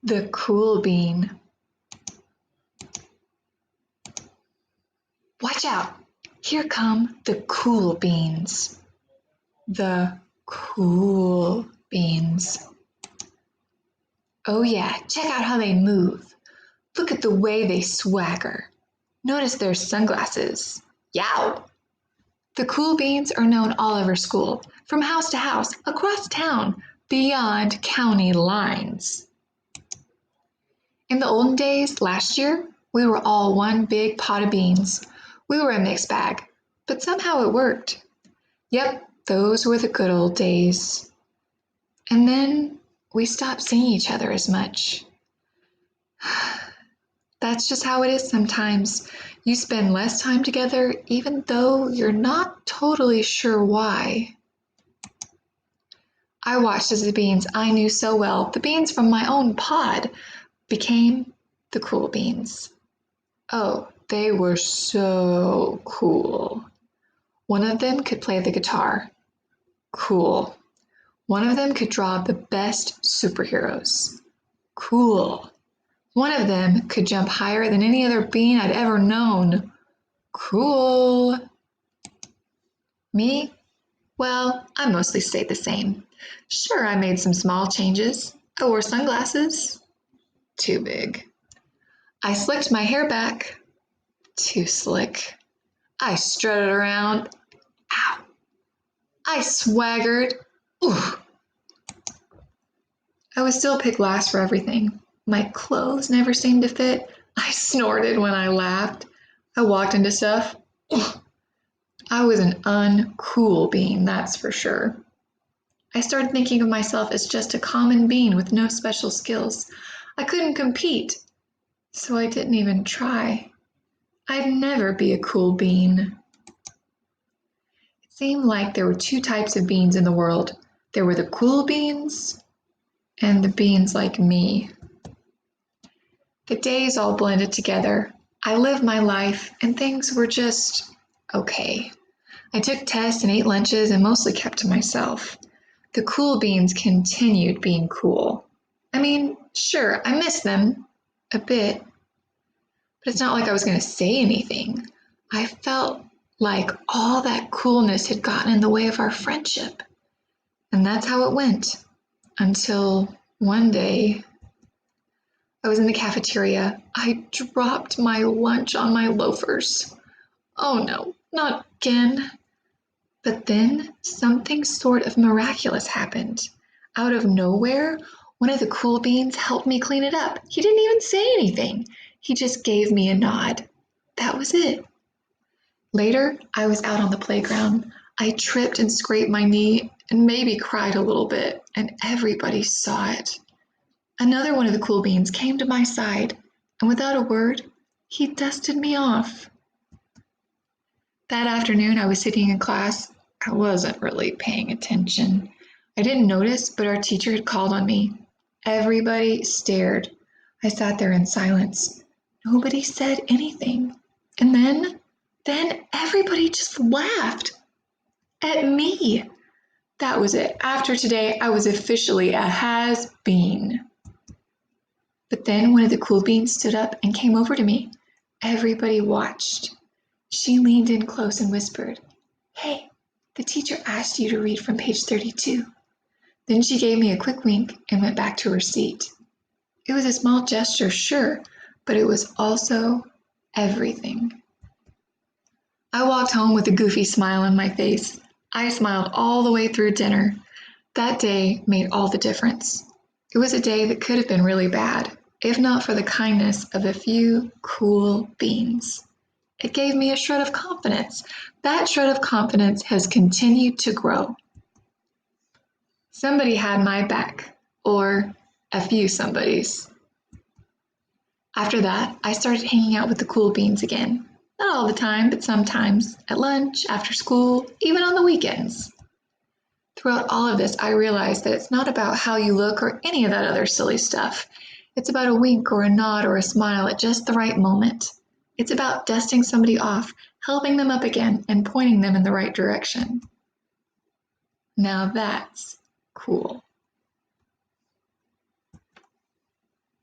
The cool bean. Watch out! Here come the cool beans. The cool beans. Oh yeah, check out how they move. Look at the way they swagger. Notice their sunglasses. Yow! The cool beans are known all over school, from house to house, across town, beyond county lines. In the olden days, last year, we were all one big pot of beans. We were a mixed bag, but somehow it worked. Yep, those were the good old days. And then we stopped seeing each other as much. That's just how it is sometimes. You spend less time together even though you're not totally sure why. I watched as the beans I knew so well, the beans from my own pod, became the cool beans. Oh, they were so cool. One of them could play the guitar. Cool. One of them could draw the best superheroes. Cool. One of them could jump higher than any other bean I'd ever known. Cool. Me? Well, I mostly stayed the same. Sure, I made some small changes. I wore sunglasses. Too big. I slicked my hair back. Too slick. I strutted around. Ow. I swaggered. Ooh. I was still picked last for everything. My clothes never seemed to fit. I snorted when I laughed. I walked into stuff. Ugh. I was an uncool bean, that's for sure. I started thinking of myself as just a common bean with no special skills. I couldn't compete, so I didn't even try. I'd never be a cool bean. It seemed like there were two types of beans in the world. There were the cool beans and the beans like me. The days all blended together. I lived my life and things were just okay. I took tests and ate lunches and mostly kept to myself. The cool beans continued being cool. I mean, sure, I miss them a bit, but it's not like I was going to say anything. I felt like all that coolness had gotten in the way of our friendship. And that's how it went until one day I was in the cafeteria. I dropped my lunch on my loafers. Oh no, not again. But then something sort of miraculous happened. Out of nowhere, one of the cool beans helped me clean it up. He didn't even say anything. He just gave me a nod. That was it. Later, I was out on the playground. I tripped and scraped my knee and maybe cried a little bit, and everybody saw it. Another one of the cool beans came to my side, and without a word, he dusted me off. That afternoon, I was sitting in class. I wasn't really paying attention. I didn't notice, but our teacher had called on me. Everybody stared. I sat there in silence. Nobody said anything. And then everybody just laughed at me. That was it. After today, I was officially a has-been. But then one of the cool beans stood up and came over to me. Everybody watched. She leaned in close and whispered, "Hey, the teacher asked you to read from page 32. Then she gave me a quick wink and went back to her seat. It was a small gesture, sure, but it was also everything. I walked home with a goofy smile on my face. I smiled all the way through dinner. That day made all the difference. It was a day that could have been really bad, if not for the kindness of a few cool beans. It gave me a shred of confidence. That shred of confidence has continued to grow. Somebody had my back, or a few somebodies. After that, I started hanging out with the cool beans again. Not all the time, but sometimes, at lunch, after school, even on the weekends. Throughout all of this, I realized that it's not about how you look or any of that other silly stuff. It's about a wink or a nod or a smile at just the right moment. It's about dusting somebody off, helping them up again, and pointing them in the right direction. Now that's cool.